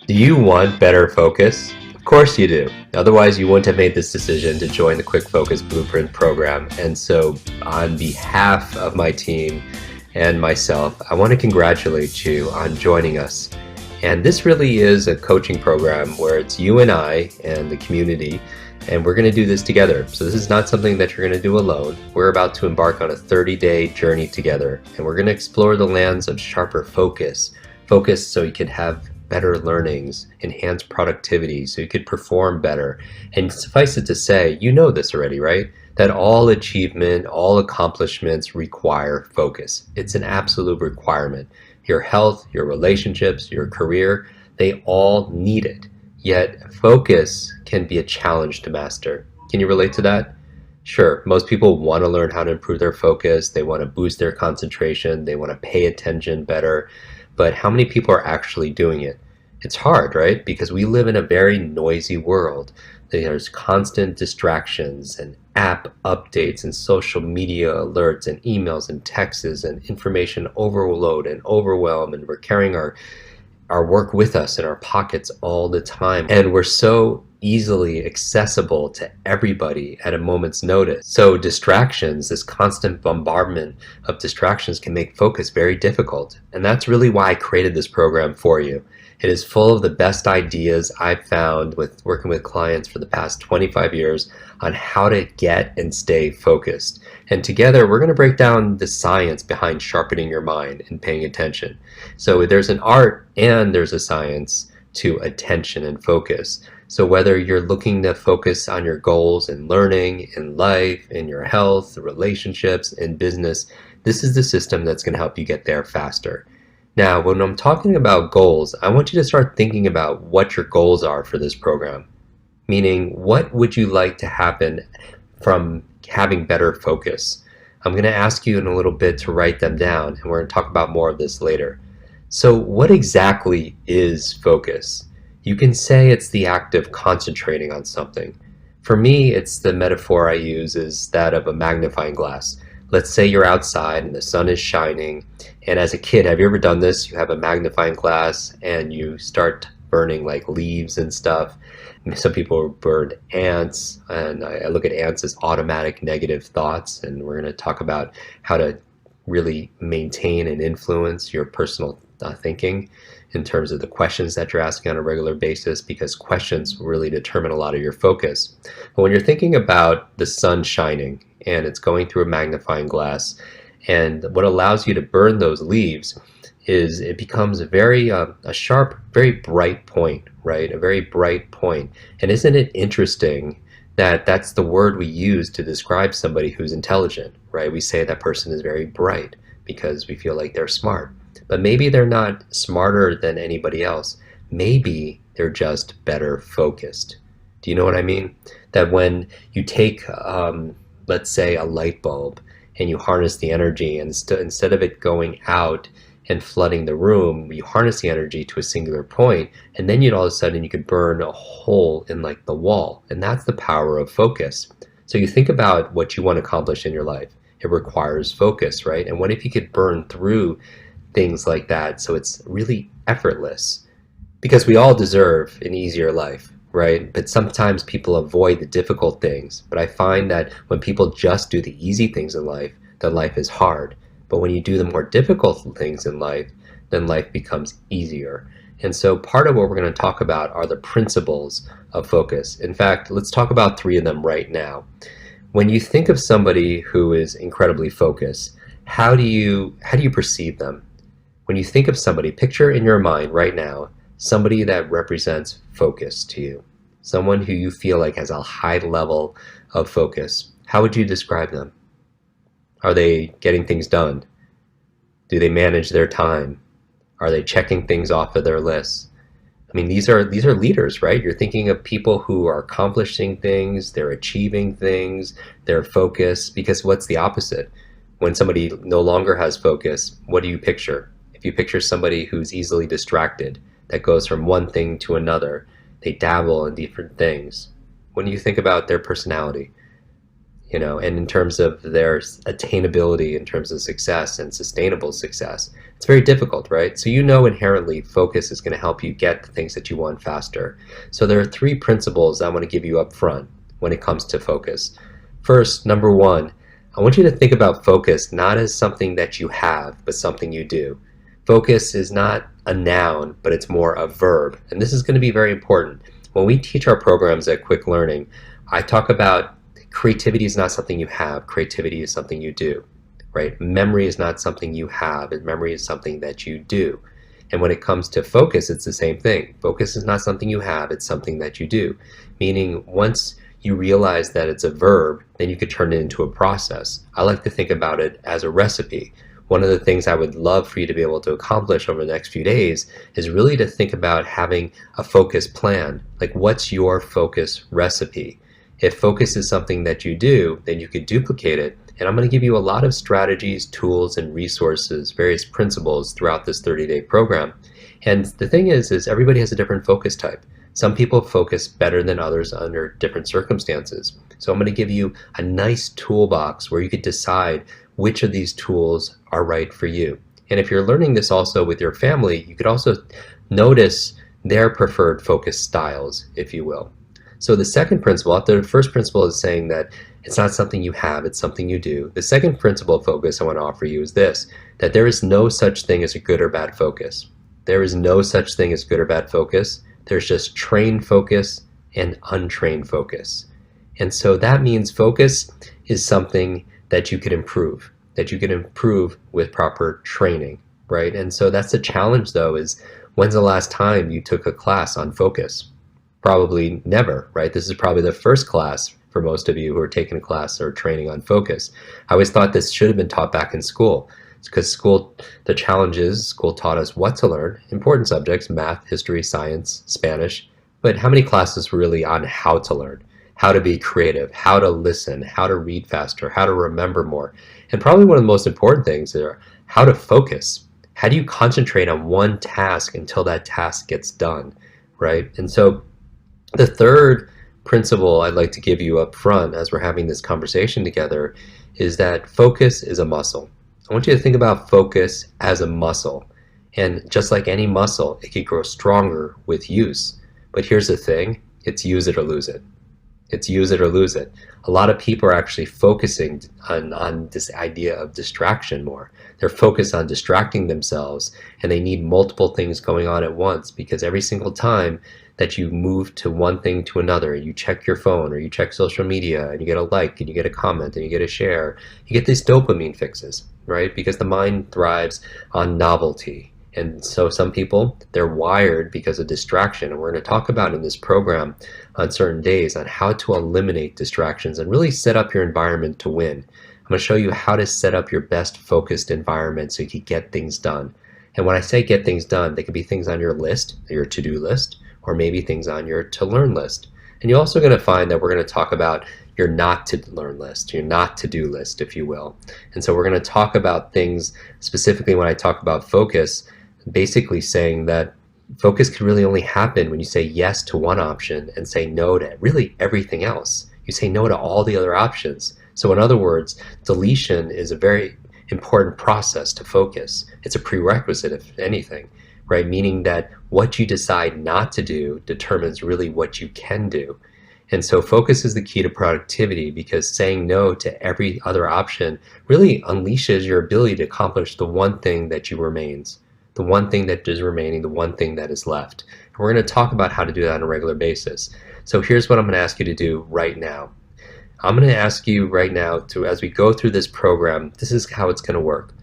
Do you want better focus? Of course you do. Otherwise, you wouldn't have made this decision to join the Quick Focus Blueprint program. And so, on behalf of my team and myself, I want to congratulate you on joining us. And this really is a coaching program where it's you and I and the community, and we're going to do this together. So this is not something that you're going to do alone. We're about to embark on a 30-day journey together, and we're going to explore the lands of sharper focus. Focus so you can have better learnings, enhance productivity, so you could perform better. And suffice it to say, you know this already, right? That all achievement, all accomplishments require focus. It's an absolute requirement. Your health, your relationships, your career, they all need it. Yet focus can be a challenge to master. Can you relate to that? Sure, most people want to learn how to improve their focus. They want to boost their concentration. They want to pay attention better. But how many people are actually doing it? It's hard, right? Because we live in a very noisy world. There's constant distractions and app updates and social media alerts and emails and texts and information overload and overwhelm, and we're carrying our work with us in our pockets all the time. And we're so easily accessible to everybody at a moment's notice. So distractions, this constant bombardment of distractions, can make focus very difficult. And that's really why I created this program for you. It is full of the best ideas I've found with working with clients for the past 25 years on how to get and stay focused. And together we're going to break down the science behind sharpening your mind and paying attention. So there's an art and there's a science to attention and focus. So whether you're looking to focus on your goals in learning, in life, in your health, relationships, in business, this is the system that's going to help you get there faster. Now, when I'm talking about goals, I want you to start thinking about what your goals are for this program. Meaning, what would you like to happen from having better focus? I'm going to ask you in a little bit to write them down, and we're going to talk about more of this later. So what exactly is focus? You can say it's the act of concentrating on something. For me, it's the metaphor I use is that of a magnifying glass. Let's say you're outside and the sun is shining, and as a kid, have you ever done this? You have a magnifying glass and you start burning like leaves and stuff. Some people burn ants, and I look at ants as automatic negative thoughts, and we're going to talk about how to really maintain and influence your personal thinking in terms of the questions that you're asking on a regular basis, because questions really determine a lot of your focus. But when you're thinking about the sun shining and it's going through a magnifying glass, and what allows you to burn those leaves is it becomes a sharp, very bright point, right? A very bright point. And isn't it interesting that that's the word we use to describe somebody who's intelligent, right? We say that person is very bright because we feel like they're smart. But maybe they're not smarter than anybody else. Maybe they're just better focused. Do you know what I mean? That when you take, let's say, a light bulb and you harness the energy, and instead of it going out and flooding the room, you harness the energy to a singular point, and then all of a sudden you could burn a hole in like the wall. And that's the power of focus. So you think about what you want to accomplish in your life. It requires focus, right? And what if you could burn through things like that so it's really effortless? Because we all deserve an easier life, right? But sometimes people avoid the difficult things. But I find that when people just do the easy things in life, then life is hard. But when you do the more difficult things in life, then life becomes easier. And so part of what we're going to talk about are the principles of focus. In fact, let's talk about 3 of them right now. When you think of somebody who is incredibly focused, how do you perceive them? When you think of somebody, picture in your mind right now somebody that represents focus to you, someone who you feel like has a high level of focus. How would you describe them? Are they getting things done? Do they manage their time? Are they checking things off of their lists? I mean, these are leaders, right? You're thinking of people who are accomplishing things, they're achieving things, they're focused. Because what's the opposite? When somebody no longer has focus, what do you picture? If you picture somebody who's easily distracted, that goes from one thing to another, they dabble in different things. When you think about their personality, and in terms of their attainability, in terms of success and sustainable success, it's very difficult, right? So inherently focus is going to help you get the things that you want faster. So there are three principles I want to give you up front when it comes to focus. First, number one, I want you to think about focus not as something that you have, but something you do. Focus is not a noun, but it's more a verb. And this is going to be very important. When we teach our programs at Quick Learning, I talk about creativity is not something you have, creativity is something you do, right? Memory is not something you have, and memory is something that you do. And when it comes to focus, it's the same thing. Focus is not something you have, it's something that you do. Meaning once you realize that it's a verb, then you could turn it into a process. I like to think about it as a recipe. One of the things I would love for you to be able to accomplish over the next few days is really to think about having a focus plan. Like, what's your focus recipe? If focus is something that you do, then you could duplicate it. And I'm going to give you a lot of strategies, tools, and resources, various principles throughout this 30-day program. And the thing is everybody has a different focus type. Some people focus better than others under different circumstances. So I'm going to give you a nice toolbox where you could decide which of these tools are right for you. And if you're learning this also with your family, you could also notice their preferred focus styles, if you will. So the second principle, after the first principle is saying that it's not something you have, it's something you do. The second principle of focus I want to offer you is this, that there is no such thing as a good or bad focus. There is no such thing as good or bad focus. There's just trained focus and untrained focus. And so that means focus is something that you can improve, with proper training, right? And so that's the challenge though, is when's the last time you took a class on focus? Probably never, right? This is probably the first class for most of you who are taking a class or training on focus. I always thought this should have been taught back in school. It's because the challenge is school taught us what to learn, important subjects, math, history, science, Spanish, but how many classes were really on how to learn, how to be creative, how to listen, how to read faster, how to remember more, and probably one of the most important things are how to focus. How do you concentrate on one task until that task gets done, right? And so the third principle I'd like to give you up front as we're having this conversation together is that focus is a muscle. I want you to think about focus as a muscle. And just like any muscle, it can grow stronger with use. But here's the thing, it's use it or lose it. It's use it or lose it. A lot of people are actually focusing on this idea of distraction more. They're focused on distracting themselves, and they need multiple things going on at once, because every single time that you move to one thing to another, you check your phone or you check social media and you get a like and you get a comment and you get a share, you get these dopamine fixes, right? Because the mind thrives on novelty. And so some people, they're wired because of distraction. And we're going to talk about in this program on certain days on how to eliminate distractions and really set up your environment to win. I'm going to show you how to set up your best focused environment so you can get things done. And when I say get things done, they could be things on your list, your to-do list, or maybe things on your to-learn list. And you're also going to find that we're going to talk about your not-to-learn list, your not-to-do list, if you will. And so we're going to talk about things, specifically when I talk about focus, basically saying that focus can really only happen when you say yes to one option and say no to really everything else. You say no to all the other options. So in other words, deletion is a very important process to focus. It's a prerequisite, if anything, right? Meaning that what you decide not to do determines really what you can do. And so focus is the key to productivity, because saying no to every other option really unleashes your ability to accomplish the one thing that remains, the one thing that is remaining, the one thing that is left. And we're going to talk about how to do that on a regular basis. So here's what I'm going to ask you to do right now. I'm going to ask you right now to, as we go through this program, this is how it's going to work.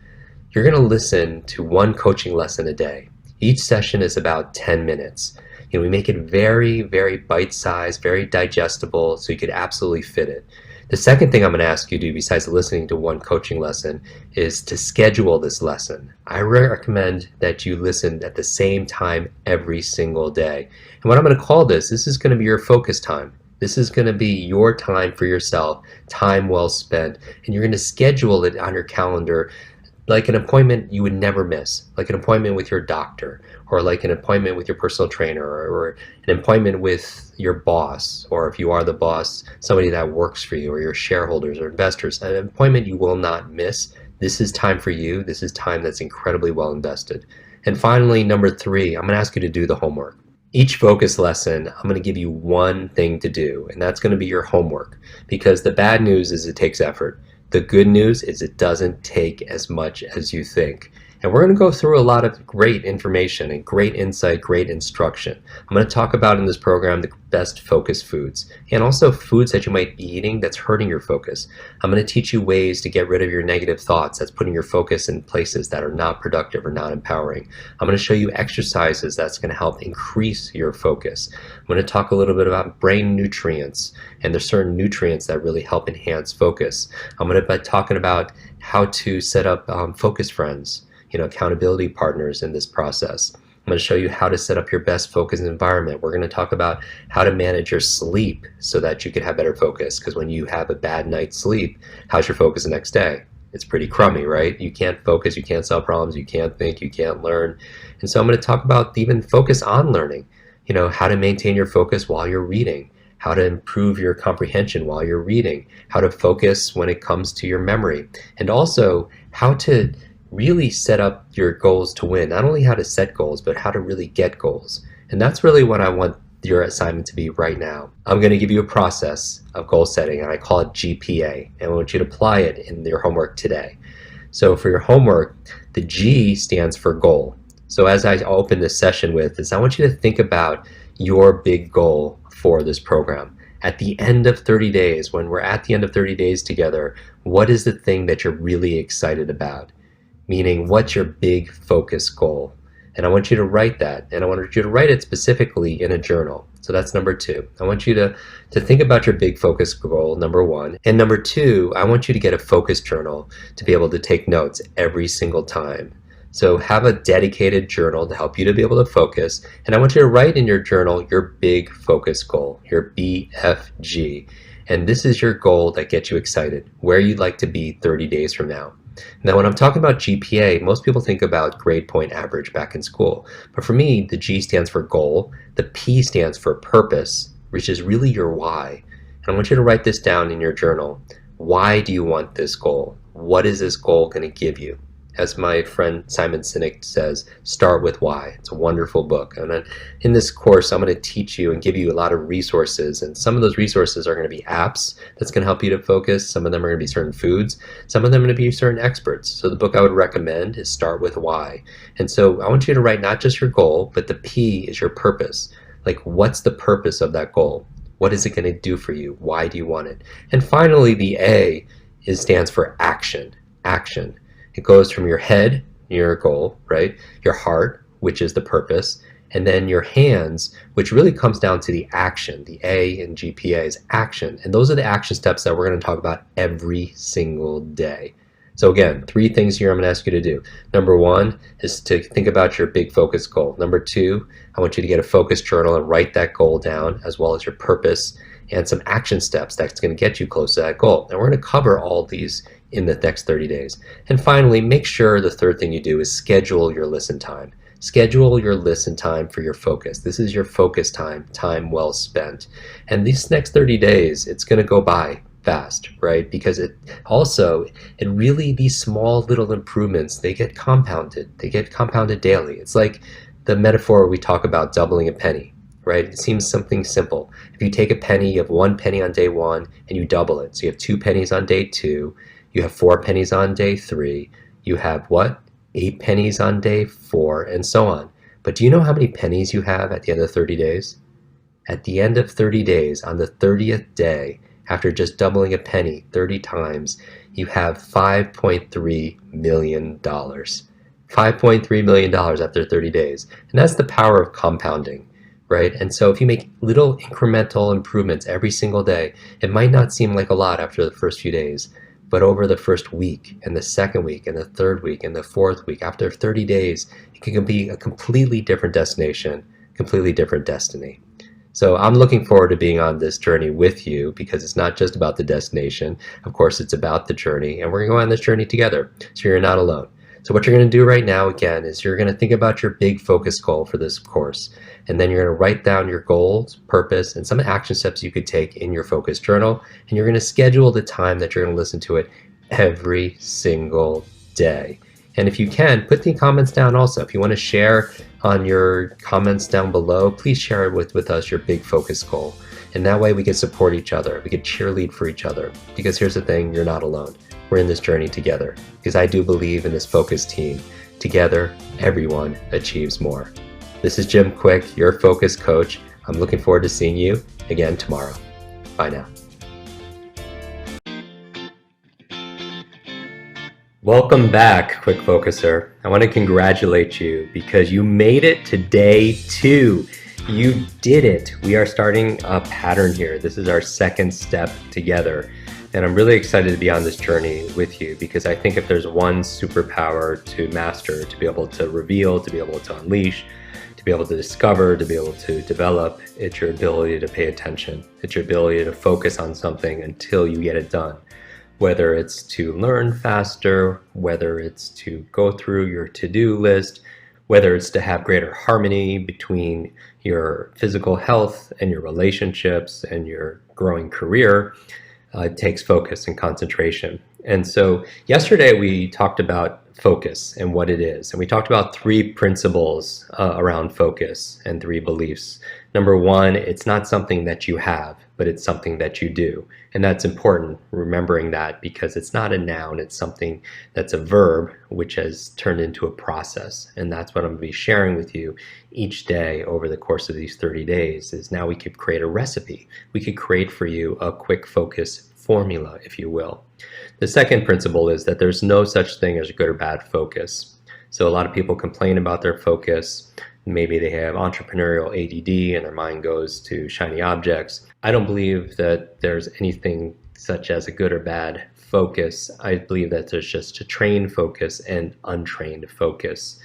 You're going to listen to one coaching lesson a day. Each session is about 10 minutes. We make it very, very bite-sized, very digestible, so you could absolutely fit it. The second thing I'm going to ask you to do, besides listening to one coaching lesson, is to schedule this lesson. I recommend that you listen at the same time every single day. And what I'm going to call this is going to be your focus time. This is going to be your time for yourself, time well spent, and you're going to schedule it on your calendar like an appointment you would never miss, like an appointment with your doctor, or like an appointment with your personal trainer, or an appointment with your boss, or if you are the boss, somebody that works for you, or your shareholders or investors, an appointment you will not miss. This is time for you. This is time that's incredibly well invested. And finally, number three, I'm going to ask you to do the homework. Each focus lesson, I'm going to give you one thing to do, and that's going to be your homework. Because the bad news is it takes effort. The good news is it doesn't take as much as you think. And we're going to go through a lot of great information and great insight, great instruction. I'm going to talk about in this program the best focus foods and also foods that you might be eating that's hurting your focus. I'm going to teach you ways to get rid of your negative thoughts that's putting your focus in places that are not productive or not empowering. I'm going to show you exercises that's going to help increase your focus. I'm going to talk a little bit about brain nutrients, and there's certain nutrients that really help enhance focus. I'm going to be talking about how to set up focus friends, accountability partners in this process. I'm going to show you how to set up your best focus environment. We're going to talk about how to manage your sleep so that you can have better focus, because when you have a bad night's sleep, how's your focus the next day? It's pretty crummy, right? You can't focus, you can't solve problems, you can't think, you can't learn. And so I'm going to talk about even focus on learning, how to maintain your focus while you're reading, how to improve your comprehension while you're reading, how to focus when it comes to your memory, and also how to really set up your goals to win. Not only how to set goals, but how to really get goals. And that's really what I want your assignment to be right now. I'm going to give you a process of goal setting, and I call it GPA, and I want you to apply it in your homework today. So for your homework, the G stands for goal. So as I open this session with is, I want you to think about your big goal for this program. At the end of 30 days, when we're at the end of 30 days together, what is the thing that you're really excited about? Meaning, what's your big focus goal? And I want you to write that, and I want you to write it specifically in a journal. So that's number two. I want you to think about your big focus goal, number one. And number two, I want you to get a focus journal to be able to take notes every single time. So have a dedicated journal to help you to be able to focus. And I want you to write in your journal your big focus goal, your BFG. And this is your goal that gets you excited, where you'd like to be 30 days from now. Now, when I'm talking about GPA, most people think about grade point average back in school. But for me, the G stands for goal, the P stands for purpose, which is really your why. And I want you to write this down in your journal. Why do you want this goal? What is this goal going to give you? As my friend Simon Sinek says, start with why. It's a wonderful book. And in this course, I'm going to teach you and give you a lot of resources. And some of those resources are going to be apps that's going to help you to focus. Some of them are going to be certain foods. Some of them are going to be certain experts. So the book I would recommend is Start With Why. And so I want you to write not just your goal, but the P is your purpose. Like, what's the purpose of that goal? What is it going to do for you? Why do you want it? And finally, the A stands for action. Action. It goes from your head, your goal, right? Your heart, which is the purpose, and then your hands, which really comes down to the action. The A in GPA is action. And those are the action steps that we're going to talk about every single day. So again, three things here I'm going to ask you to do. Number one is to think about your big focus goal. Number two, I want you to get a focus journal and write that goal down, as well as your purpose and some action steps that's going to get you close to that goal. And we're going to cover all these in the next 30 days. And finally, make sure the third thing you do is schedule your listen time. Schedule your listen time for your focus. This is your focus time, time well spent. And these next 30 days, it's going to go by fast, right? Because these small little improvements, they get compounded. They get compounded daily. It's like the metaphor we talk about doubling a penny, right? It seems something simple. If you take a penny, you have 1 penny on day 1, and you double it. So you have 2 pennies on day 2, you have 4 pennies on day 3, you have what? 8 pennies on day 4, and so on. But do you know how many pennies you have at the end of 30 days? At the end of 30 days, on the 30th day, after just doubling a penny 30 times, you have $5.3 million. $5.3 million after 30 days. And that's the power of compounding, right? And so if you make little incremental improvements every single day, it might not seem like a lot after the first few days, but over the first week and the second week and the third week and the fourth week, after 30 days, it can be a completely different destination, completely different destiny. So I'm looking forward to being on this journey with you, because it's not just about the destination. Of course, it's about the journey, and we're going to go on this journey together, so you're not alone. So what you're going to do right now, again, is you're going to think about your big focus goal for this course. And then you're going to write down your goals, purpose, and some action steps you could take in your focus journal. And you're going to schedule the time that you're going to listen to it every single day. And if you can, put the comments down also. If you want to share on your comments down below, please share it with us your big focus goal. And that way we can support each other. We can cheerlead for each other. Because here's the thing, you're not alone. We're in this journey together. Because I do believe in this focus team. Together, everyone achieves more. This is Jim Quick, your focus coach. I'm looking forward to seeing you again tomorrow. Bye now. Welcome back, Quick Focuser. I want to congratulate you because you made it to day 2. You did it. We are starting a pattern here. This is our second step together. And I'm really excited to be on this journey with you because I think if there's one superpower to master, to be able to reveal, to be able to unleash, to be able to discover, to be able to develop, it's your ability to pay attention. It's your ability to focus on something until you get it done. Whether it's to learn faster, whether it's to go through your to-do list, whether it's to have greater harmony between your physical health and your relationships and your growing career, it takes focus and concentration. And so yesterday we talked about focus and what it is. And we talked about 3 principles around focus and 3 beliefs. Number 1, it's not something that you have, but it's something that you do. And that's important, remembering that, because it's not a noun, it's something that's a verb, which has turned into a process. And that's what I'm going to be sharing with you each day over the course of these 30 days, is now we could create a recipe. We could create for you a quick focus formula, if you will. The second principle is that there's no such thing as good or bad focus. So a lot of people complain about their focus. Maybe they have entrepreneurial ADD and their mind goes to shiny objects. I don't believe that there's anything such as a good or bad focus. I believe that there's just a trained focus and untrained focus.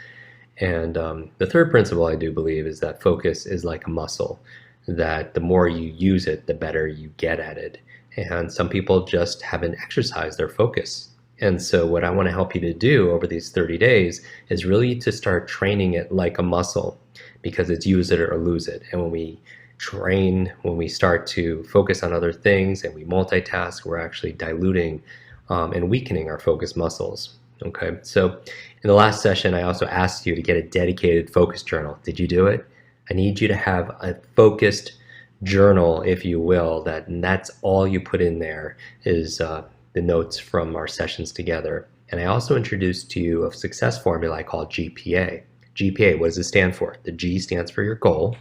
And the third principle I do believe is that focus is like a muscle, that the more you use it, the better you get at it. And some people just haven't exercised their focus. And so what I want to help you to do over these 30 days is really to start training it like a muscle, because it's use it or lose it. And when we train, when we start to focus on other things and we multitask, we're actually diluting and weakening our focus muscles. Okay, so in the last session, I also asked you to get a dedicated focus journal. Did you do it? I need you to have a focused journal, if you will, that's all you put in there is the notes from our sessions together. And I also introduced to you a success formula I call GPA. GPA, what does it stand for? The G stands for your goal,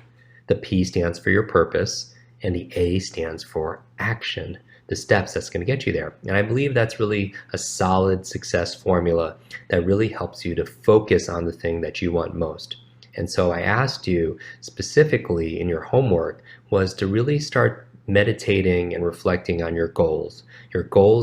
the P stands for your purpose, and the A stands for action, the steps that's going to get you there. And I believe that's really a solid success formula that really helps you to focus on the thing that you want most. And so I asked you specifically in your homework was to really start meditating and reflecting on your goals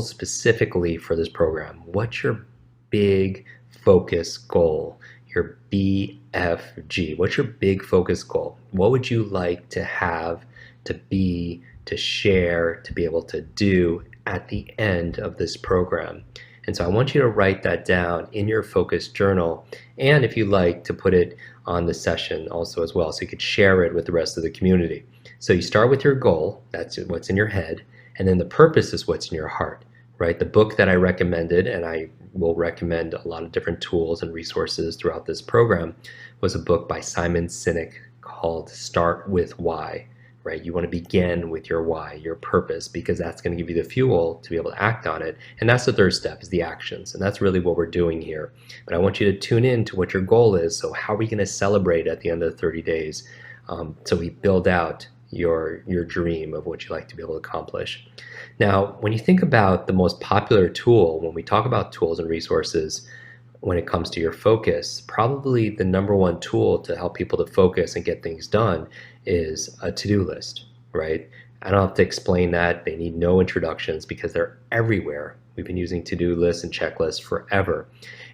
specifically for this program. What's your big focus goal? Your BFG. What's your big focus goal? What would you like to have, to be, to share, to be able to do at the end of this program? And so I want you to write that down in your focus journal, and if you like, to put it on the session also as well, so you could share it with the rest of the community. So you start with your goal, that's what's in your head, and then the purpose is what's in your heart, right? The book that I recommended, and I will recommend a lot of different tools and resources throughout this program, was a book by Simon Sinek called Start With Why, right? You want to begin with your why, your purpose, because that's going to give you the fuel to be able to act on it. And that's the third step, is the actions. And that's really what we're doing here. But I want you to tune in to what your goal is. So how are we going to celebrate at the end of the 30 days? So we build out your dream of what you like to be able to accomplish. Now, when you think about the most popular tool, when we talk about tools and resources, when it comes to your focus, probably the number one tool to help people to focus and get things done is a to-do list, right? I don't have to explain that. They need no introductions because they're everywhere. We've been using to-do lists and checklists forever.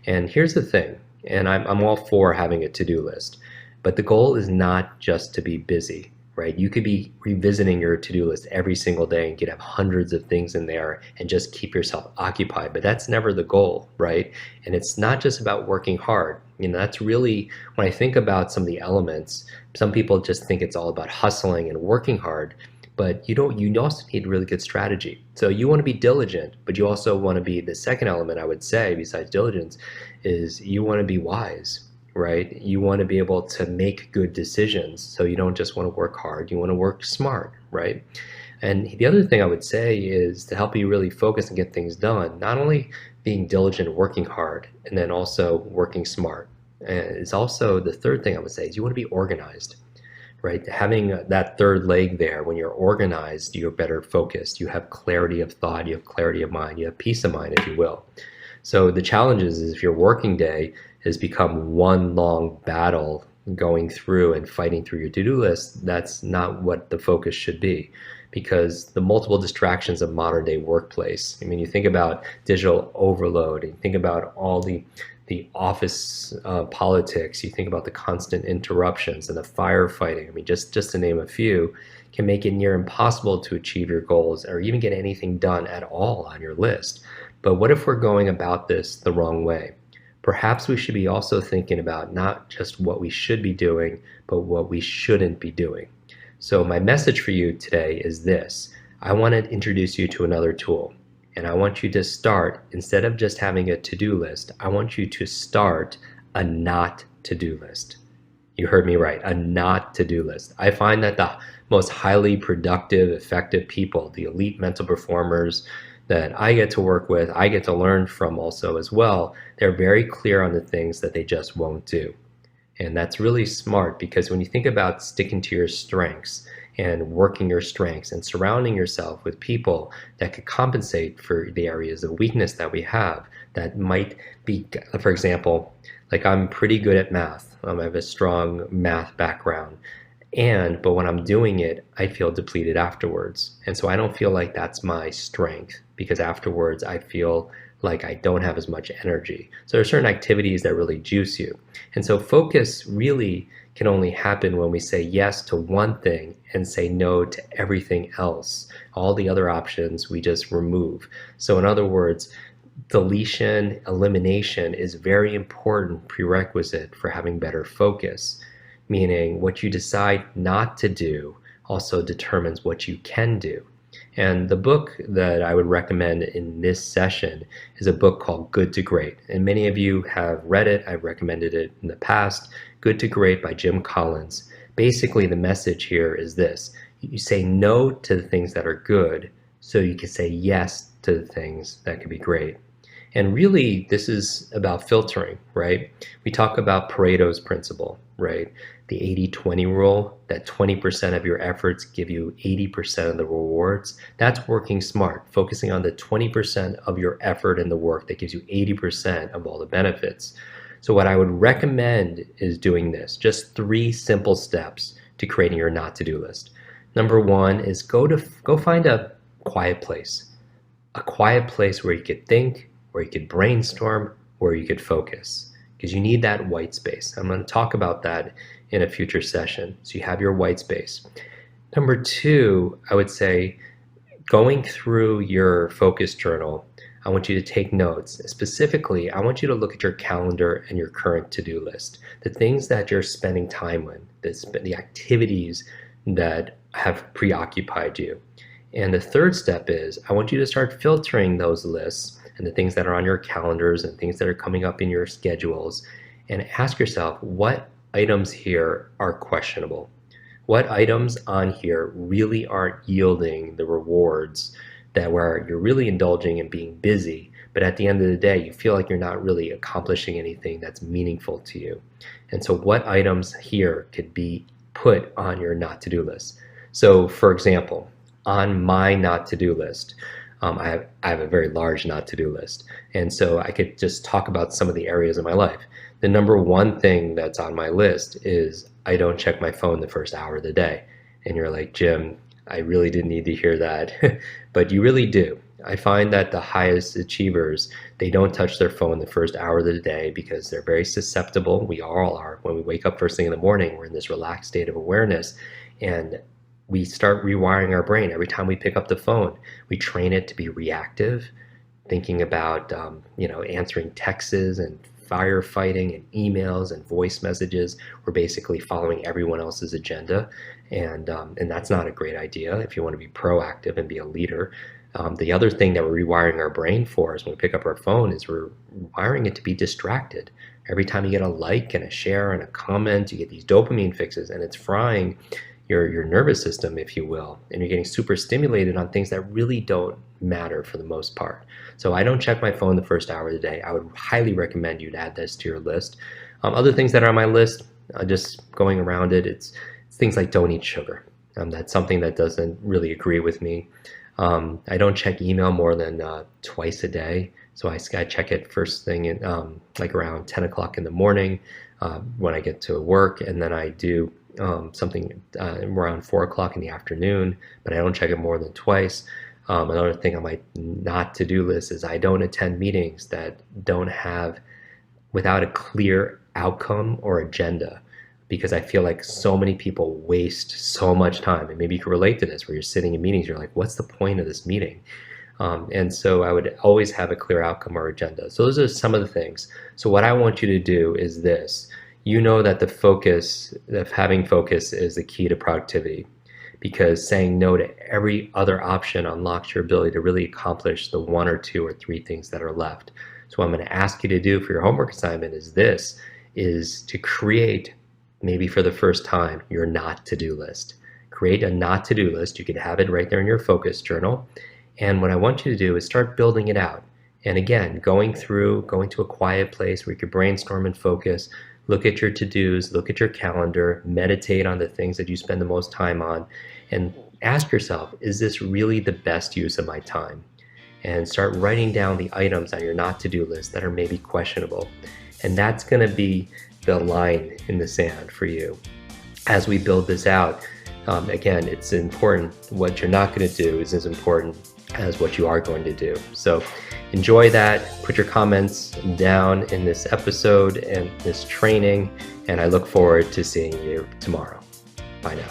And here's the thing, and I'm all for having a to-do list, but the goal is not just to be busy, right? You could be revisiting your to-do list every single day and could have hundreds of things in there and just keep yourself occupied, but that's never the goal, right? And it's not just about working hard. That's really, when I think about some of the elements, some people just think it's all about hustling and working hard, but you also need really good strategy. So you want to be diligent, but you also want to be, the second element I would say besides diligence is you want to be wise, right? You want to be able to make good decisions. So you don't just want to work hard, you want to work smart, right? And the other thing I would say is to help you really focus and get things done, not only being diligent, working hard, and then also working smart. And it's also, the third thing I would say is you want to be organized, right? Having that third leg there, when you're organized, you're better focused, you have clarity of thought, you have clarity of mind, you have peace of mind, if you will. So the challenge is if your working day has become one long battle going through and fighting through your to-do list, that's not what the focus should be, because the multiple distractions of modern day workplace, I mean, you think about digital overload, and you think about all the office politics, you think about the constant interruptions and the firefighting, I mean, just to name a few, can make it near impossible to achieve your goals or even get anything done at all on your list. But what if we're going about this the wrong way? Perhaps we should be also thinking about not just what we should be doing, but what we shouldn't be doing. So my message for you today is this. I want to introduce you to another tool. And I want you to start, instead of just having a to-do list, I want you to start a not to-do list. You heard me right, a not to-do list. I find that the most highly productive, effective people, the elite mental performers that I get to work with, I get to learn from also as well, they're very clear on the things that they just won't do. And that's really smart, because when you think about sticking to your strengths and working your strengths and surrounding yourself with people that could compensate for the areas of weakness that we have, that might be, for example, like I'm pretty good at math. I have a strong math background. But when I'm doing it, I feel depleted afterwards. And so I don't feel like that's my strength, because afterwards I feel like I don't have as much energy. So there are certain activities that really juice you. And so focus really can only happen when we say yes to one thing and say no to everything else. All the other options we just remove. So in other words, deletion, elimination is a very important prerequisite for having better focus. Meaning what you decide not to do also determines what you can do. And the book that I would recommend in this session is a book called Good to Great. And many of you have read it. I've recommended it in the past. Good to Great by Jim Collins. Basically, the message here is this. You say no to the things that are good so you can say yes to the things that can be great. And really, this is about filtering, right? We talk about Pareto's principle, right? The 80-20 rule, that 20% of your efforts give you 80% of the rewards. That's working smart, focusing on the 20% of your effort and the work that gives you 80% of all the benefits. So what I would recommend is doing this, just 3 simple steps to creating your not to-do list. Number 1 is go find a quiet place where you could think, where you could brainstorm, where you could focus, because you need that white space. I'm going to talk about that in a future session. So you have your white space. Number 2, I would say going through your focus journal, I want you to take notes. Specifically, I want you to look at your calendar and your current to-do list, the things that you're spending time on, the activities that have preoccupied you. And the third step is I want you to start filtering those lists and the things that are on your calendars and things that are coming up in your schedules, and ask yourself, what items here are questionable? What items on here really aren't yielding the rewards that where you're really indulging in being busy, but at the end of the day, you feel like you're not really accomplishing anything that's meaningful to you? And so what items here could be put on your not to-do list? So for example, on my not to-do list, I have a very large not to-do list. And so I could just talk about some of the areas of my life. The number 1 thing that's on my list is I don't check my phone the first hour of the day. And you're like, Jim, I really didn't need to hear that. But you really do. I find that the highest achievers, they don't touch their phone the first hour of the day because they're very susceptible. We all are. When we wake up first thing in the morning, we're in this relaxed state of awareness. And we start rewiring our brain every time we pick up the phone. We train it to be reactive, thinking about answering texts and firefighting and emails and voice messages. We're basically following everyone else's agenda, and that's not a great idea if you want to be proactive and be a leader. The other thing that we're rewiring our brain for is when we pick up our phone is we're wiring it to be distracted. Every time you get a like and a share and a comment, you get these dopamine fixes, and it's frying your nervous system, if you will, and you're getting super stimulated on things that really don't matter for the most part. So I don't check my phone the first hour of the day. I would highly recommend you to add this to your list. Other things that are on my list, just going around it, it's things like don't eat sugar. That's something that doesn't really agree with me. I don't check email more than twice a day. So I check it first thing in, like around 10 o'clock in the morning when I get to work, and then I do something around 4 o'clock in the afternoon, but I don't check it more than twice. Another thing on my not to-do list is I don't attend meetings that don't have, without a clear outcome or agenda, because I feel like so many people waste so much time. And maybe you can relate to this, where you're sitting in meetings, you're like, what's the point of this meeting? And so I would always have a clear outcome or agenda. So those are some of the things. So what I want you to do is this. You know that the focus, that having focus is the key to productivity, because saying no to every other option unlocks your ability to really accomplish the 1 or 2 or 3 things that are left. So what I'm going to ask you to do for your homework assignment is to create, maybe for the first time, your not to-do list. Create a not to-do list. You could have it right there in your focus journal. And what I want you to do is start building it out. And again, going to a quiet place where you can brainstorm and focus, look at your to-dos, look at your calendar, meditate on the things that you spend the most time on, and ask yourself, is this really the best use of my time? And start writing down the items on your not to-do list that are maybe questionable. And that's going to be the line in the sand for you. As we build this out, again, it's important. What you're not going to do is as important as what you are going to do. So enjoy that. Put your comments down in this episode and this training, and I look forward to seeing you tomorrow. Bye now.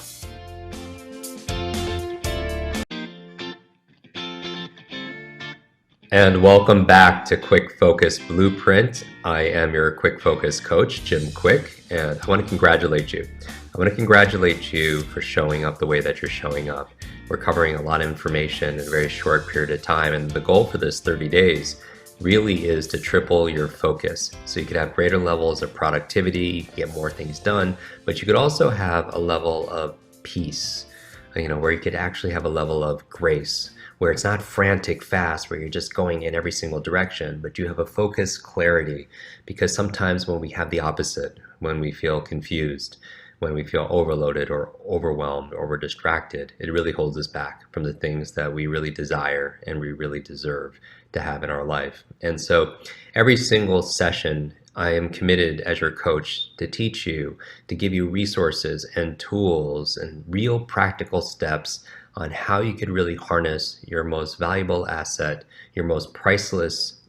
And welcome back to Quick Focus Blueprint. I am your Quick Focus coach, Jim Quick, and I want to congratulate you. I want to congratulate you for showing up the way that you're showing up. We're covering a lot of information in a very short period of time, and the goal for this 30 days really is to triple your focus. So you could have greater levels of productivity, get more things done, but you could also have a level of peace, where you could actually have a level of grace, where it's not frantic fast, where you're just going in every single direction, but you have a focus clarity. Because sometimes when we have the opposite, when we feel confused, when we feel overloaded or overwhelmed or we're distracted, it really holds us back from the things that we really desire and we really deserve to have in our life. And so every single session, I am committed as your coach to teach you, to give you resources and tools and real practical steps on how you could really harness your most valuable asset, your most priceless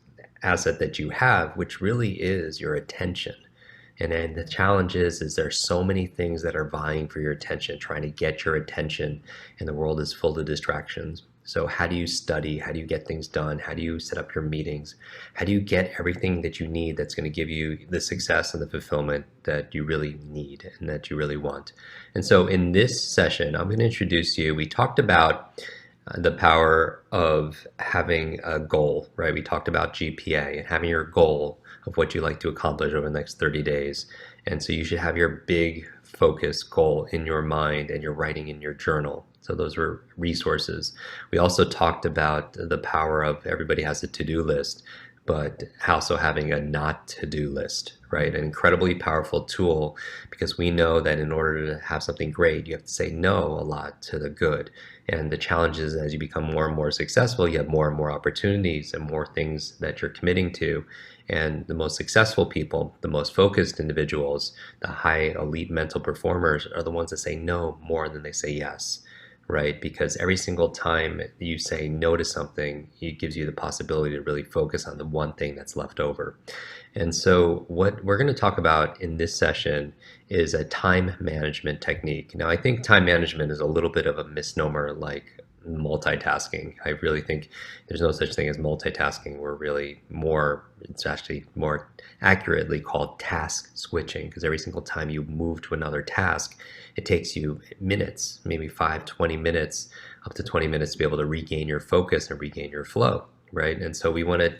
asset that you have, which really is your attention. And then the challenge is there's so many things that are vying for your attention, trying to get your attention, and the world is full of distractions. So how do you study? How do you get things done? How do you set up your meetings? How do you get everything that you need that's going to give you the success and the fulfillment that you really need and that you really want? And so in this session, I'm going to introduce you. We talked about the power of having a goal, right? We talked about GPA and having your goal of what you like to accomplish over the next 30 days. And so you should have your big focus goal in your mind and you're writing in your journal. So those were resources. We also talked about the power of everybody has a to-do list, but also having a not to-do list, right? An incredibly powerful tool, because we know that in order to have something great, you have to say no a lot to the good. And the challenge is, as you become more and more successful, you have more and more opportunities and more things that you're committing to. And the most successful people, the most focused individuals, the high elite mental performers are the ones that say no more than they say yes. right? Because every single time you say no to something, it gives you the possibility to really focus on the one thing that's left over. And so, what we're going to talk about in this session is a time management technique. Now, I think time management is a little bit of a misnomer like multitasking. I really think there's no such thing as multitasking. It's actually more accurately called task switching, because every single time you move to another task, it takes you minutes, maybe 5, 20 minutes, up to 20 minutes to be able to regain your focus and regain your flow, right? And so we want to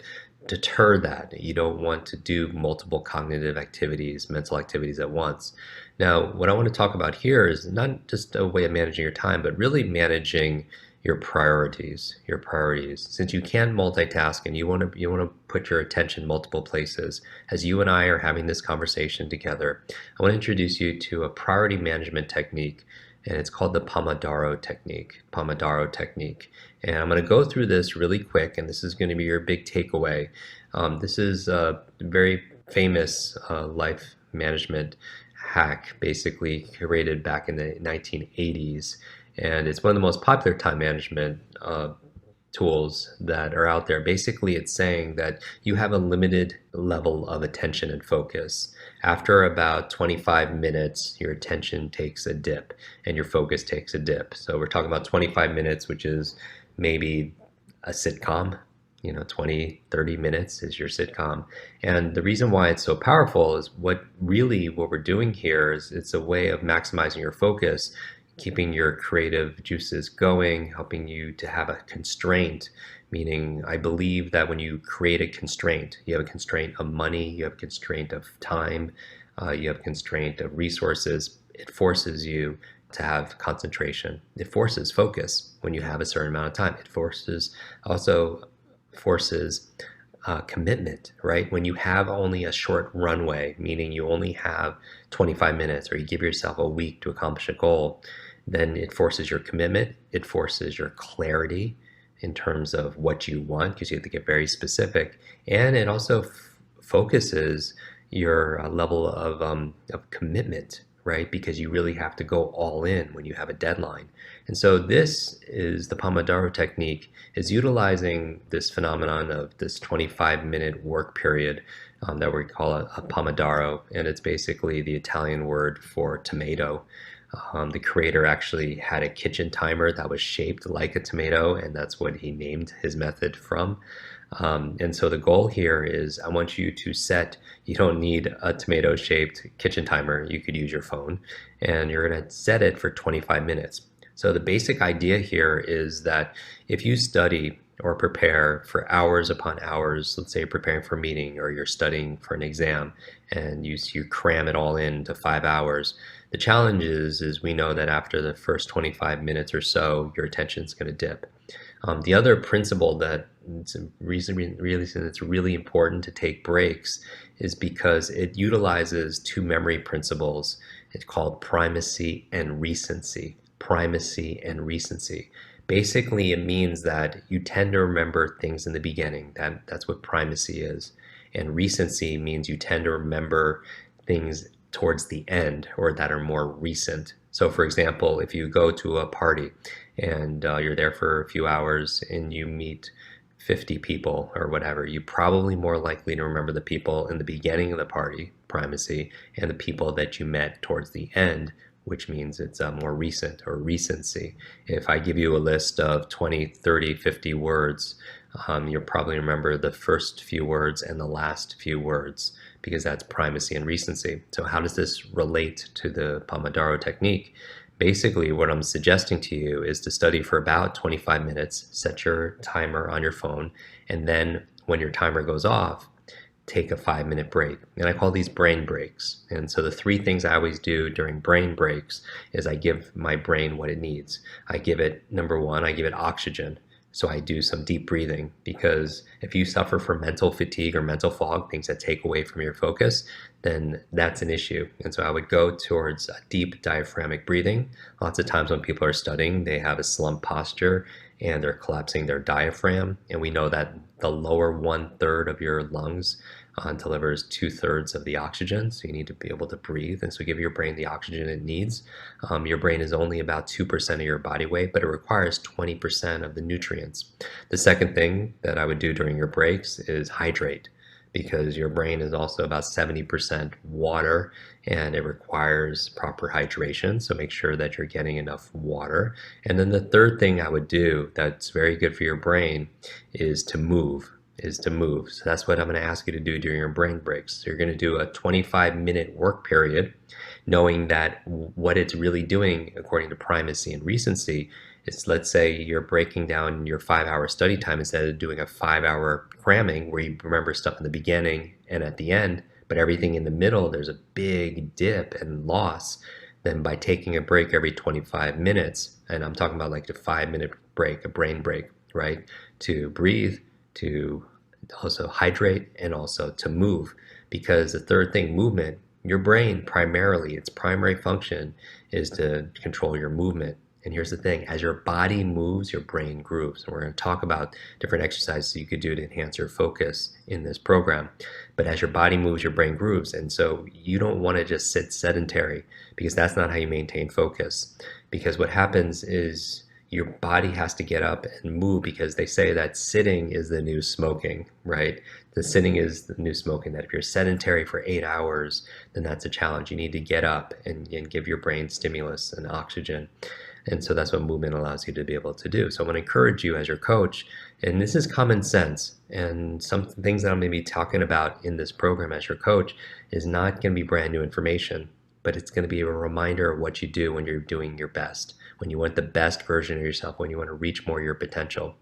deter that. You don't want to do multiple cognitive activities, mental activities at once. Now, what I want to talk about here is not just a way of managing your time, but really managing your priorities, your priorities. Since you can multitask and you want to put your attention multiple places, as you and I are having this conversation together, I want to introduce you to a priority management technique, and it's called the Pomodoro technique. Pomodoro technique. And I'm going to go through this really quick, and this is going to be your big takeaway. This is a very famous life management hack, basically created back in the 1980s. And it's one of the most popular time management tools that are out there. Basically, it's saying that you have a limited level of attention and focus. After about 25 minutes, your attention takes a dip and your focus takes a dip. So we're talking about 25 minutes, which is maybe a sitcom. 20, 30 minutes is your sitcom. And the reason why it's so powerful is what we're doing here is it's a way of maximizing your focus, keeping your creative juices going, helping you to have a constraint. Meaning, I believe that when you create a constraint, you have a constraint of money, you have a constraint of time, you have a constraint of resources. It forces you to have concentration. It forces focus when you have a certain amount of time. It also forces commitment, right? When you have only a short runway, meaning you only have 25 minutes or you give yourself a week to accomplish a goal, then it forces your commitment, it forces your clarity in terms of what you want, because you have to get very specific, and it also focuses your level of commitment, right? Because you really have to go all in when you have a deadline. And so this is the Pomodoro technique, is utilizing this phenomenon of this 25-minute work period that we call a Pomodoro, and it's basically the Italian word for tomato. The creator actually had a kitchen timer that was shaped like a tomato, and that's what he named his method from. And so the goal here is I want you to you don't need a tomato-shaped kitchen timer. You could use your phone, and you're going to set it for 25 minutes. So the basic idea here is that if you study or prepare for hours upon hours, let's say you're preparing for a meeting or you're studying for an exam, and you cram it all into 5 hours, the challenge is we know that after the first 25 minutes or so, your attention's going to dip. The other principle that it's really important to take breaks is because it utilizes two memory principles. It's called primacy and recency. Primacy and recency. Basically, it means that you tend to remember things in the beginning. That's what primacy is. And recency means you tend to remember things towards the end or that are more recent. So for example, if you go to a party and you're there for a few hours and you meet 50 people or whatever, you're probably more likely to remember the people in the beginning of the party, primacy, and the people that you met towards the end, which means it's more recent or recency. If I give you a list of 20, 30, 50 words, you'll probably remember the first few words and the last few words, because that's primacy and recency. So how does this relate to the Pomodoro technique? Basically, what I'm suggesting to you is to study for about 25 minutes, set your timer on your phone, and then when your timer goes off, take a 5-minute break. And I call these brain breaks. And so the three things I always do during brain breaks is I give my brain what it needs. I give it, number one, I give it oxygen. So I do some deep breathing, because if you suffer from mental fatigue or mental fog, things that take away from your focus, then that's an issue. And so I would go towards a deep diaphragmatic breathing. Lots of times when people are studying, they have a slump posture and they're collapsing their diaphragm. And we know that the lower 1/3 of your lungs delivers 2/3 of the oxygen, so you need to be able to breathe, and so give your brain the oxygen it needs. Your brain is only about 2% of your body weight, but it requires 20% of the nutrients. The second thing that I would do during your breaks is hydrate, because your brain is also about 70% water and it requires proper hydration. So make sure that you're getting enough water. And then the third thing I would do that's very good for your brain is to move. So that's what I'm going to ask you to do during your brain breaks. So you're going to do a 25-minute work period, knowing that what it's really doing according to primacy and recency is, let's say you're breaking down your 5-hour study time instead of doing a 5-hour cramming where you remember stuff in the beginning and at the end, but everything in the middle, there's a big dip and loss. Then by taking a break every 25 minutes, and I'm talking about like a 5-minute break, a brain break, right? To breathe, to also hydrate, and also to move. Because the third thing, movement, your brain primarily, its primary function is to control your movement. And here's the thing, as your body moves, your brain grooves. And we're going to talk about different exercises you could do to enhance your focus in this program. But as your body moves, your brain grooves. And so you don't want to just sit sedentary, because that's not how you maintain focus. Because what happens is your body has to get up and move, because they say that sitting is the new smoking, right? The sitting is the new smoking, that if you're sedentary for 8 hours, then that's a challenge. You need to get up and give your brain stimulus and oxygen. And so that's what movement allows you to be able to do. So I want to encourage you as your coach, and this is common sense, and some things that I'm going to be talking about in this program as your coach is not going to be brand new information, but it's going to be a reminder of what you do when you're doing your best, when you want the best version of yourself, when you want to reach more of your potential.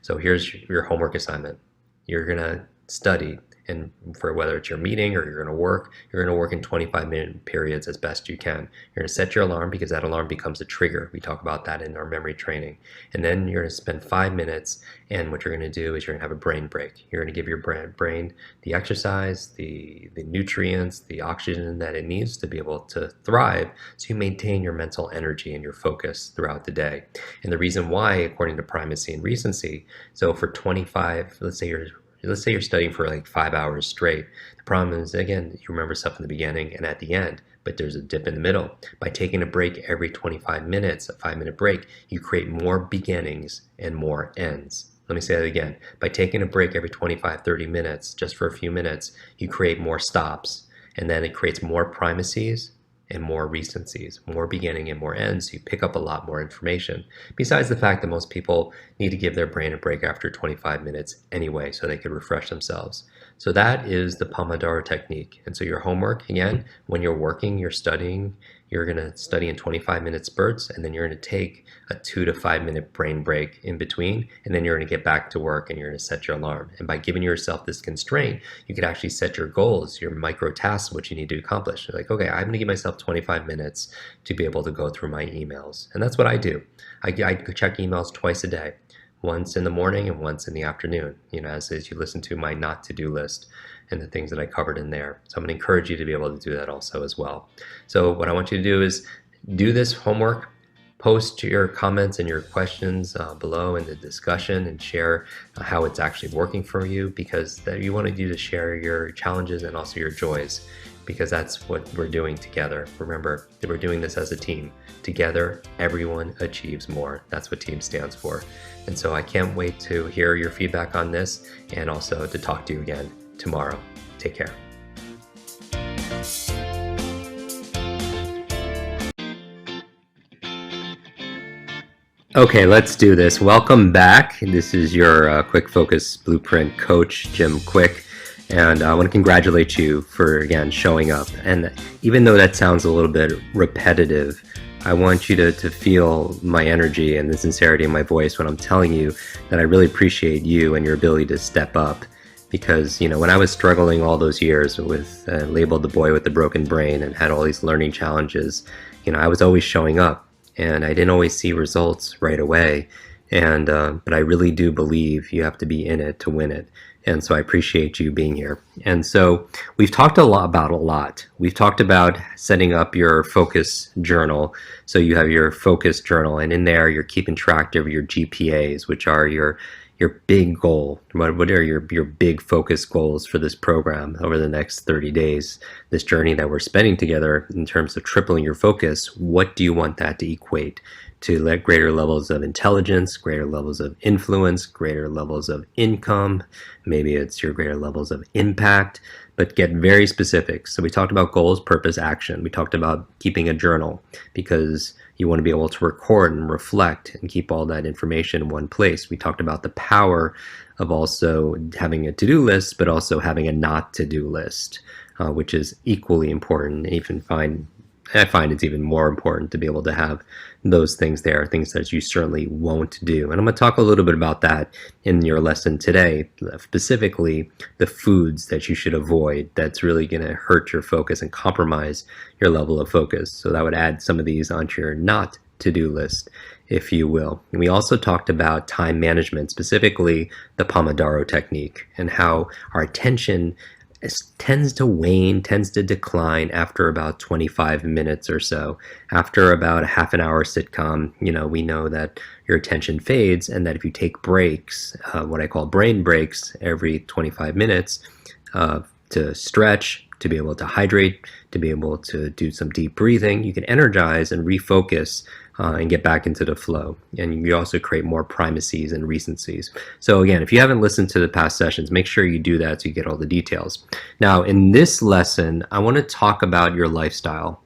So here's your homework assignment. You're going to study, and for whether it's your meeting or you're going to work in 25-minute periods as best you can. You're going to set your alarm, because that alarm becomes a trigger. We talk about that in our memory training. And then you're going to spend 5 minutes, and what you're going to do is you're going to have a brain break. You're going to give your brain the exercise, the nutrients, the oxygen that it needs to be able to thrive, so you maintain your mental energy and your focus throughout the day. And the reason why, according to primacy and recency, so for 25, let's say you're studying for like 5 hours straight. The problem is, again, you remember stuff in the beginning and at the end, but there's a dip in the middle. By taking a break every 25 minutes, a 5-minute break, you create more beginnings and more ends. Let me say that again. By taking a break every 25, 30 minutes, just for a few minutes, you create more stops, and then it creates more primacies and more recencies, more beginning and more ends. So you pick up a lot more information. Besides the fact that most people need to give their brain a break after 25 minutes anyway, so they could refresh themselves. So that is the Pomodoro technique. And so your homework, again, when you're working, you're studying, you're going to study in 25-minute spurts, and then you're going to take a 2 to 5 minute brain break in between, and then you're going to get back to work and you're going to set your alarm. And by giving yourself this constraint, you could actually set your goals, your micro tasks, what you need to accomplish. You're like, okay, I'm going to give myself 25 minutes to be able to go through my emails. And that's what I do. I check emails twice a day, once in the morning and once in the afternoon, as you listen to my not to-do list and the things that I covered in there. So I'm going to encourage you to be able to do that also as well. So what I want you to do is do this homework, post your comments and your questions below in the discussion, and share how it's actually working for you, because you want you to share your challenges and also your joys, because that's what we're doing together. Remember that we're doing this as a team. Together, everyone achieves more. That's what team stands for. And so I can't wait to hear your feedback on this, and also to talk to you again tomorrow. Take care. Okay, let's do this. Welcome back. This is your Quick Focus Blueprint coach, Jim Quick. And I want to congratulate you for, again, showing up. And even though that sounds a little bit repetitive, I want you to feel my energy and the sincerity in my voice when I'm telling you that I really appreciate you and your ability to step up. Because, when I was struggling all those years with labeled the boy with the broken brain and had all these learning challenges, I was always showing up, and I didn't always see results right away. And but I really do believe you have to be in it to win it. And so I appreciate you being here. And so we've talked a lot. We've talked about setting up your focus journal. So you have your focus journal, and in there you're keeping track of your GPAs, which are your your big goal. What are your big focus goals for this program over the next 30 days, this journey that we're spending together in terms of tripling your focus? What do you want that to equate to? Greater levels of intelligence, greater levels of influence, greater levels of income? Maybe it's your greater levels of impact, but get very specific. So we talked about goals, purpose, action. We talked about keeping a journal because you want to be able to record and reflect and keep all that information in one place. We talked about the power of also having a to-do list, but also having a not to-do list, which is equally important. I find it's even more important to be able to have those things there, things that you certainly won't do. And I'm going to talk a little bit about that in your lesson today, specifically the foods that you should avoid that's really going to hurt your focus and compromise your level of focus. So that would add some of these onto your not to-do list, if you will. And we also talked about time management, specifically the Pomodoro technique, and how our attention tends to wane, tends to decline after about 25 minutes or so. After about a half an hour sitcom, we know that your attention fades, and that if you take breaks, what I call brain breaks, every 25 minutes to stretch, to be able to hydrate, to be able to do some deep breathing, you can energize and refocus and get back into the flow. And you also create more primacies and recencies. So again, if you haven't listened to the past sessions, make sure you do that so you get all the details. Now, in this lesson, I want to talk about your lifestyle.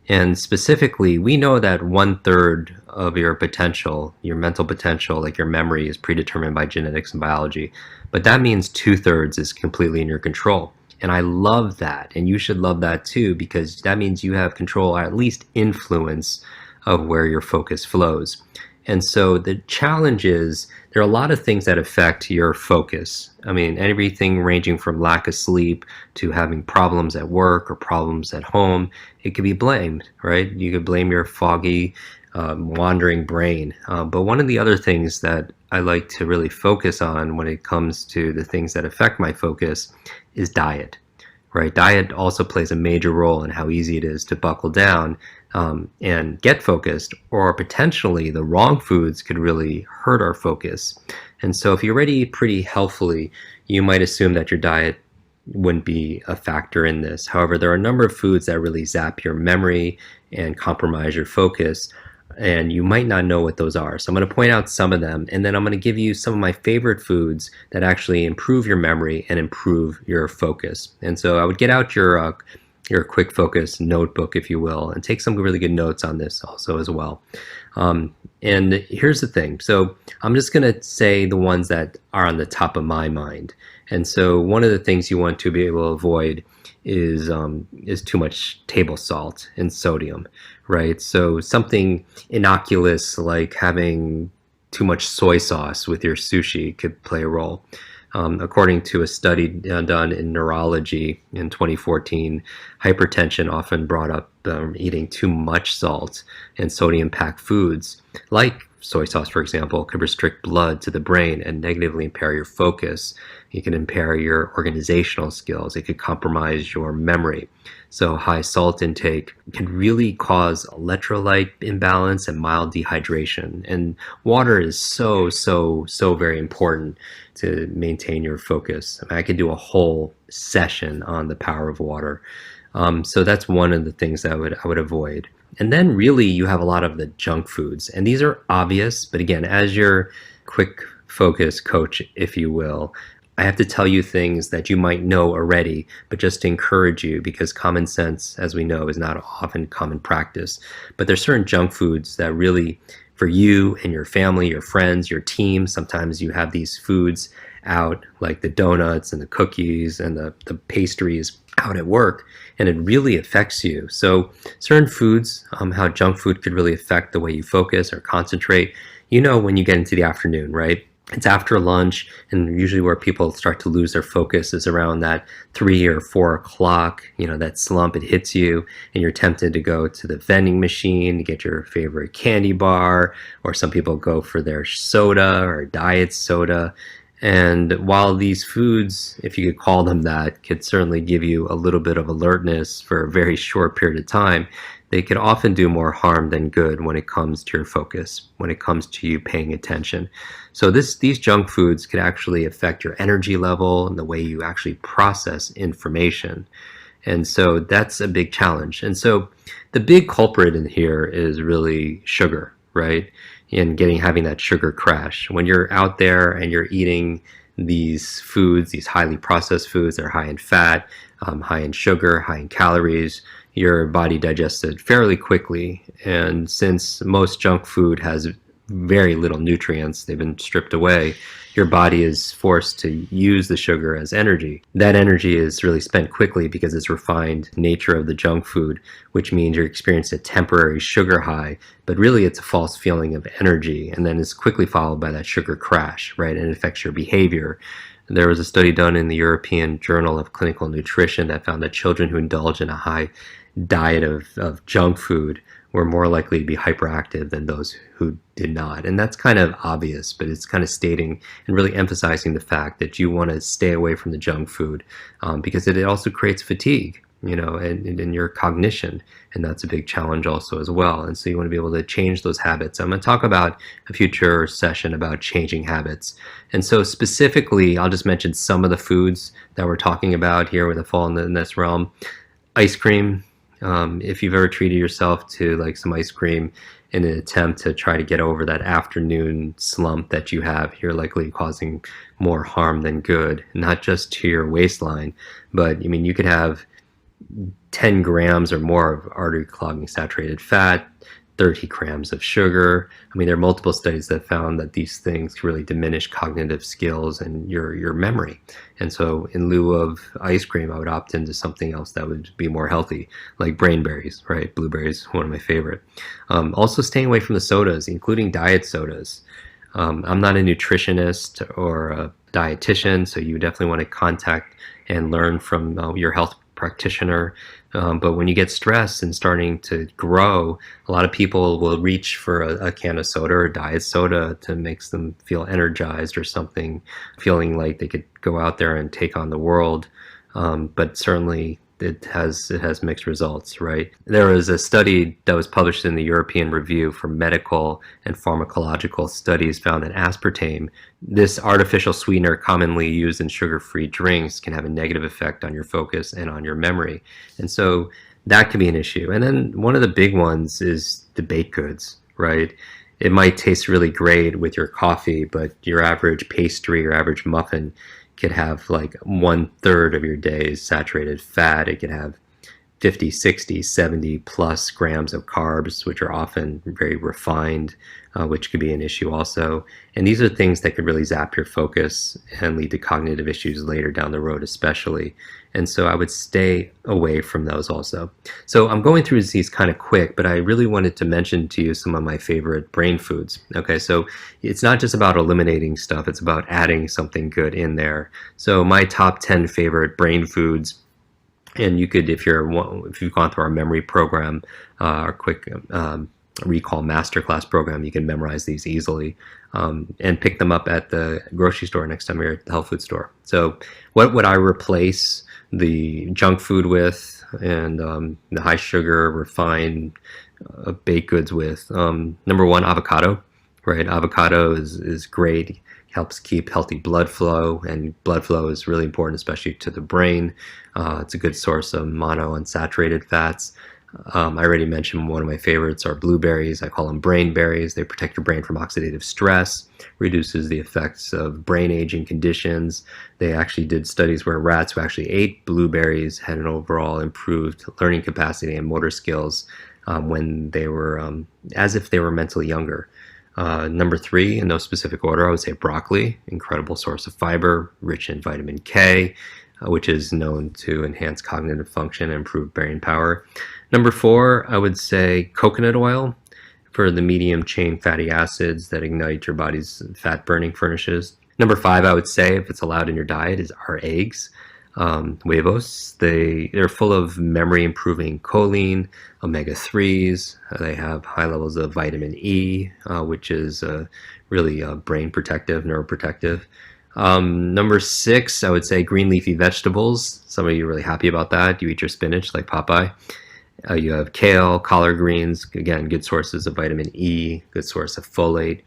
And specifically, we know that 1/3 of your potential, your mental potential, like your memory, is predetermined by genetics and biology. But that means 2/3 is completely in your control. And I love that. And you should love that too, because that means you have control, or at least influence, of where your focus flows. And so the challenge is there are a lot of things that affect your focus. I mean, everything ranging from lack of sleep to having problems at work or problems at home. It could be blamed, right? You could blame your foggy, wandering brain. But one of the other things that I like to really focus on when it comes to the things that affect my focus is diet, right? Diet also plays a major role in how easy it is to buckle down and get focused, or potentially the wrong foods could really hurt our focus. And so if you already eat pretty healthfully, you might assume that your diet wouldn't be a factor in this. However, there are a number of foods that really zap your memory and compromise your focus, and you might not know what those are. So I'm going to point out some of them, and then I'm going to give you some of my favorite foods that actually improve your memory and improve your focus. And so I would get out your quick focus notebook, if you will, and take some really good notes on this also as well. And here's the thing. So I'm just going to say the ones that are on the top of my mind. And so one of the things you want to be able to avoid is too much table salt and sodium, right? So something innocuous like having too much soy sauce with your sushi could play a role. According to a study done in neurology in 2014, hypertension often brought up eating too much salt and sodium-packed foods, like soy sauce, for example, could restrict blood to the brain and negatively impair your focus. It can impair your organizational skills. It could compromise your memory. So high salt intake can really cause electrolyte imbalance and mild dehydration. And water is so very important to maintain your focus. I could do a whole session on the power of water. So that's one of the things that I would avoid. And then really you have a lot of the junk foods. And these are obvious, but again, as your quick focus coach, if you will, I have to tell you things that you might know already, but just to encourage you, because common sense, as we know, is not often common practice. But there's certain junk foods that really, for you and your family, your friends, your team, sometimes you have these foods out, like the donuts and the cookies and the pastries out at work, and it really affects you. So certain foods, how junk food could really affect the way you focus or concentrate. When you get into the afternoon, right? It's after lunch, and usually where people start to lose their focus is around that 3 or 4 o'clock, that slump, it hits you, and you're tempted to go to the vending machine to get your favorite candy bar, or some people go for their soda or diet soda. And while these foods, if you could call them that, could certainly give you a little bit of alertness for a very short period of time, they can often do more harm than good when it comes to your focus, when it comes to you paying attention. So these junk foods could actually affect your energy level and the way you actually process information. And so that's a big challenge. And so the big culprit in here is really sugar, right? And having that sugar crash. When you're out there and you're eating these foods, these highly processed foods that are high in fat, high in sugar, high in calories, your body digests it fairly quickly. And since most junk food has very little nutrients, they've been stripped away, your body is forced to use the sugar as energy. That energy is really spent quickly because it's refined nature of the junk food, which means you're experiencing a temporary sugar high, but really it's a false feeling of energy, and then it's quickly followed by that sugar crash, right? And it affects your behavior. There was a study done in the European Journal of Clinical Nutrition that found that children who indulge in a high diet of junk food were more likely to be hyperactive than those who did not. And that's kind of obvious, but it's kind of stating and really emphasizing the fact that you want to stay away from the junk food because it also creates fatigue, and in your cognition. And that's a big challenge also as well. And so you want to be able to change those habits. I'm going to talk about a future session about changing habits. And so specifically, I'll just mention some of the foods that we're talking about here that fall in this realm. Ice cream. If you've ever treated yourself to like some ice cream in an attempt to try to get over that afternoon slump that you have, you're likely causing more harm than good, not just to your waistline, but you could have 10 grams or more of artery clogging saturated fat, 30 grams of sugar. There are multiple studies that found that these things really diminish cognitive skills and your memory. And so in lieu of ice cream, I would opt into something else that would be more healthy, like brainberries, right? Blueberries, one of my favorite. Also staying away from the sodas, including diet sodas. I'm not a nutritionist or a dietitian, so you definitely want to contact and learn from your health practitioner. But when you get stressed and starting to grow, a lot of people will reach for a can of soda or diet soda to make them feel energized or something, feeling like they could go out there and take on the world. But certainly it has mixed results, right? There was a study that was published in the European Review for Medical and Pharmacological Studies found that aspartame, this artificial sweetener commonly used in sugar-free drinks, can have a negative effect on your focus and on your memory. And so that can be an issue. And then one of the big ones is the baked goods, right? It might taste really great with your coffee, but your average pastry or average muffin could have like 1/3 of your day's saturated fat. It could have 50, 60, 70 plus grams of carbs, which are often very refined, which could be an issue also. And these are things that could really zap your focus and lead to cognitive issues later down the road, especially. And so I would stay away from those also. So I'm going through these kind of quick, but I really wanted to mention to you some of my favorite brain foods. Okay, so it's not just about eliminating stuff, it's about adding something good in there. So my top 10 favorite brain foods, and you could, if you've gone through our memory program, our quick recall masterclass program, you can memorize these easily and pick them up at the grocery store next time you're at the health food store. So what would I replace the junk food with and the high sugar refined baked goods with? Number one, avocado, right? Avocado is great. Helps keep healthy blood flow, and blood flow is really important, especially to the brain. It's a good source of monounsaturated fats. I already mentioned one of my favorites are blueberries. I call them brain berries. They protect your brain from oxidative stress, reduces the effects of brain aging conditions. They actually did studies where rats who actually ate blueberries had an overall improved learning capacity and motor skills when they were as if they were mentally younger. Number three, in no specific order, I would say broccoli, incredible source of fiber, rich in vitamin K, which is known to enhance cognitive function and improve brain power. Number four, I would say coconut oil for the medium chain fatty acids that ignite your body's fat burning furnaces. Number five, I would say, if it's allowed in your diet, are eggs. Huevos, they're full of memory improving choline, omega-3s. They have high levels of vitamin E, which is really brain protective, neuroprotective. Number six, I would say green leafy vegetables. Some of you are really happy about that. You eat your spinach like Popeye. You have kale, collard greens, again, good sources of vitamin E, good source of folate.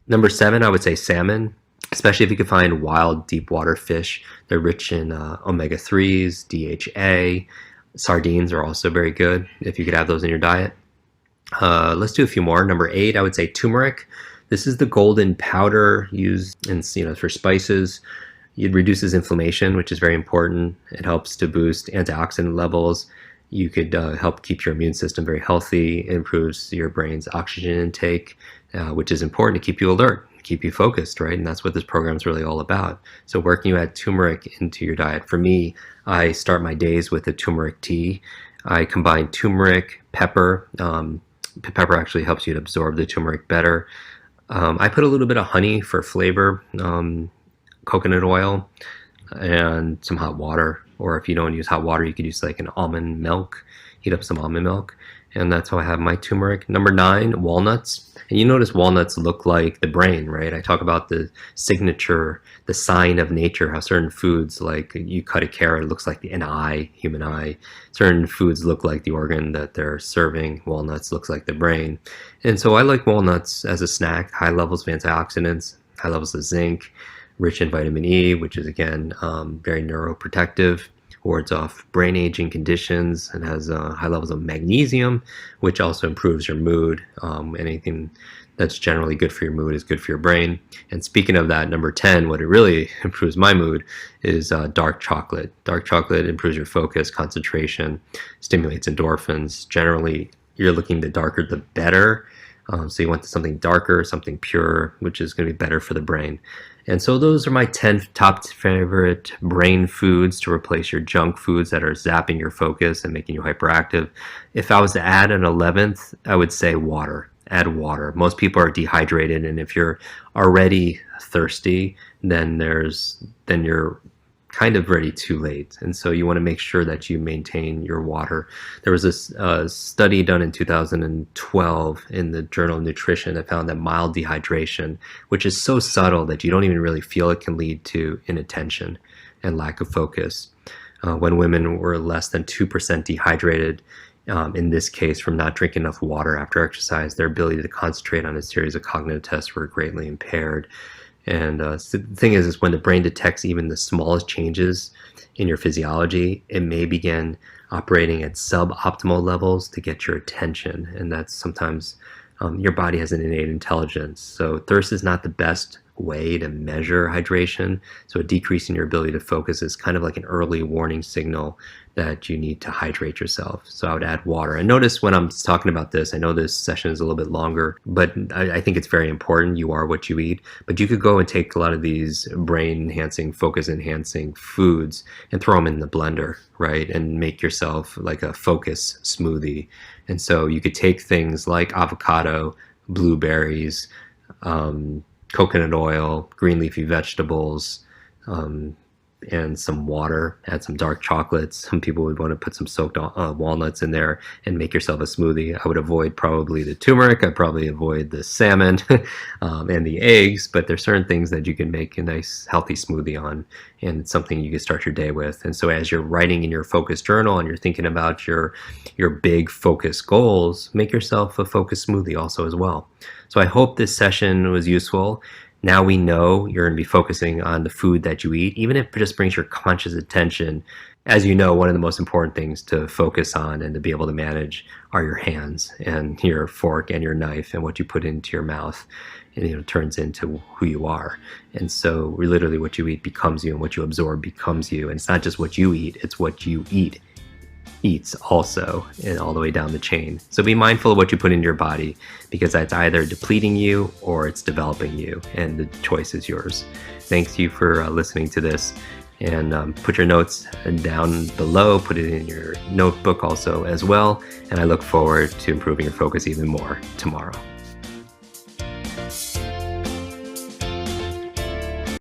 Number 7, I would say salmon, especially if you can find wild deep water fish. They're rich in omega-3s, DHA. Sardines are also very good if you could have those in your diet. Let's do a few more. Number 8, I would say turmeric. This is the golden powder used in, for spices. It reduces inflammation, which is very important. It helps to boost antioxidant levels. You could help keep your immune system very healthy. It improves your brain's oxygen intake, which is important to keep you alert, keep you focused, right? And that's what this program is really all about. So where can you add turmeric into your diet? For me, I start my days with a turmeric tea. I combine turmeric, pepper. Pepper actually helps you to absorb the turmeric better. I put a little bit of honey for flavor, coconut oil, and some hot water. Or if you don't use hot water, you could use like an almond milk, heat up some almond milk. And that's how I have my turmeric. Number 9, walnuts. And you notice walnuts look like the brain, right? I talk about the signature, the sign of nature, how certain foods, like you cut a carrot, it looks like an eye, human eye. Certain foods look like the organ that they're serving. Walnuts looks like the brain. And so I like walnuts as a snack, high levels of antioxidants, high levels of zinc, rich in vitamin E, which is again very neuroprotective, wards off brain aging conditions, and has high levels of magnesium, which also improves your mood. Anything that's generally good for your mood is good for your brain. And speaking of that, number 10, what it really improves my mood is dark chocolate. Dark chocolate improves your focus, concentration, stimulates endorphins. Generally, you're looking the darker the better. So you want something darker, something pure, which is going to be better for the brain. And so those are my 10 top favorite brain foods to replace your junk foods that are zapping your focus and making you hyperactive. If I was to add an 11th, I would say water. Add water. Most people are dehydrated, and if you're already thirsty, then you're kind of ready too late. And so you want to make sure that you maintain your water. There was this study done in 2012 in the Journal of Nutrition that found that mild dehydration, which is so subtle that you don't even really feel it, can lead to inattention and lack of focus. When women were less than 2% dehydrated, in this case from not drinking enough water after exercise, their ability to concentrate on a series of cognitive tests were greatly impaired. And so the thing is when the brain detects even the smallest changes in your physiology, it may begin operating at suboptimal levels to get your attention. And that's sometimes your body has an innate intelligence. So thirst is not the best way to measure hydration. So a decrease in your ability to focus is kind of like an early warning signal that you need to hydrate yourself. So I would add water. And notice when I'm talking about this, I know this session is a little bit longer, but I think it's very important. You are what you eat. But you could go and take a lot of these brain enhancing, focus enhancing foods and throw them in the blender, right? And make yourself like a focus smoothie. And so you could take things like avocado, blueberries, coconut oil, green leafy vegetables, and some water, add some dark chocolates. Some people would want to put some soaked walnuts in there and make yourself a smoothie. I would avoid probably the turmeric. I'd probably avoid the salmon and the eggs, but there's certain things that you can make a nice healthy smoothie on, and it's something you can start your day with. And so as you're writing in your focus journal and you're thinking about your big focus goals, make yourself a focus smoothie also as well. So I hope this session was useful. Now we know you're going to be focusing on the food that you eat, even if it just brings your conscious attention. As you know, one of the most important things to focus on and to be able to manage are your hands and your fork and your knife, and what you put into your mouth, and turns into who you are. And so literally what you eat becomes you, and what you absorb becomes you. And it's not just what you eat, it's what you eats also, and all the way down the chain. So be mindful of what you put into your body, because that's either depleting you or it's developing you, and the choice is yours. Thanks you for listening to this, and put your notes down below, put it in your notebook also as well, and I look forward to improving your focus even more tomorrow.